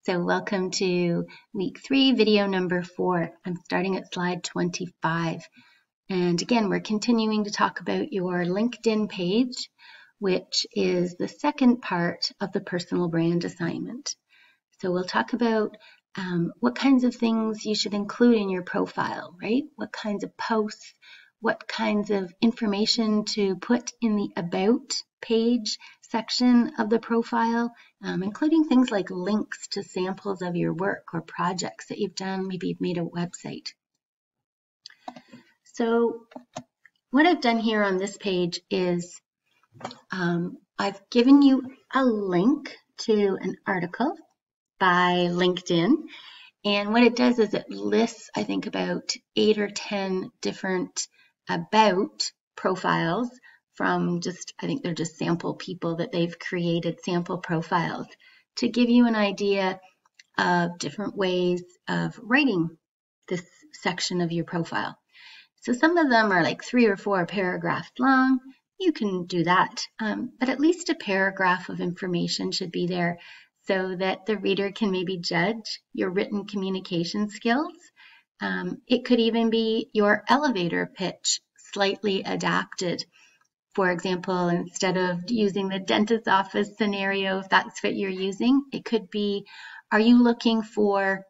So welcome to week 3, video number 4. I'm starting at slide 25. And again, we're continuing to talk about your LinkedIn page, which is the second part of the personal brand assignment. So we'll talk about what kinds of things you should include in your profile, right? What kinds of posts, what kinds of information to put in the About page section of the profile, including things like links to samples of your work or projects that you've done. Maybe you've made a website. So what I've done here on this page is I've given you a link to an article by LinkedIn. And what it does is it lists, I think, about 8 or 10 different About profiles from I think they're just sample people that they've created sample profiles to give you an idea of different ways of writing this section of your profile. So some of them are like 3 or 4 paragraphs long. You can do that, but at least a paragraph of information should be there so that the reader can maybe judge your written communication skills. It could even be your elevator pitch slightly adapted. For example, instead of using the dentist's office scenario, if that's what you're using, it could be, are you looking for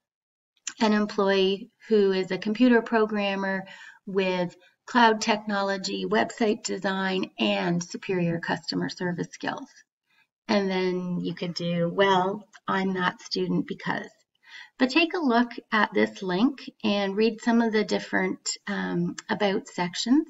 an employee who is a computer programmer with cloud technology, website design, and superior customer service skills? And then you could do, well, I'm that student because. But take a look at this link and read some of the different About sections.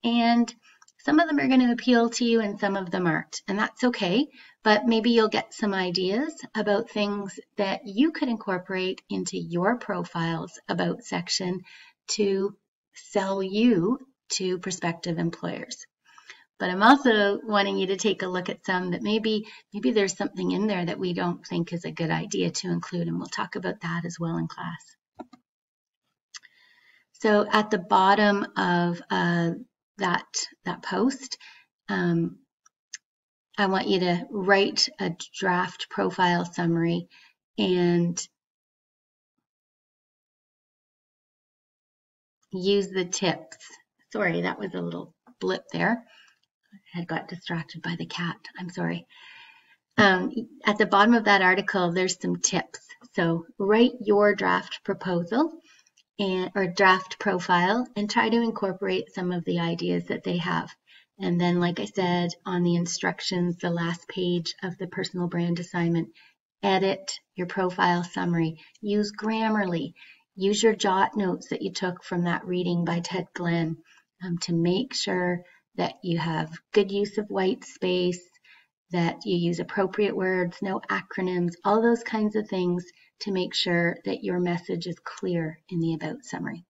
And some of them are going to appeal to you and some of them aren't. And that's okay. But maybe you'll get some ideas about things that you could incorporate into your profile's About section to sell you to prospective employers. But I'm also wanting you to take a look at some that maybe there's something in there that we don't think is a good idea to include, and we'll talk about that as well in class. So at the bottom of that post, I want you to write a draft profile summary and use the tips. Sorry, that was a little blip there. I got distracted by the cat. I'm sorry. At the bottom of that article, there's some tips. So write your draft proposal or draft profile and try to incorporate some of the ideas that they have. And then, like I said, on the instructions, the last page of the personal brand assignment, edit your profile summary. Use Grammarly. Use your jot notes that you took from that reading by Ted Glenn to make sure that you have good use of white space, that you use appropriate words, no acronyms, all those kinds of things to make sure that your message is clear in the About summary.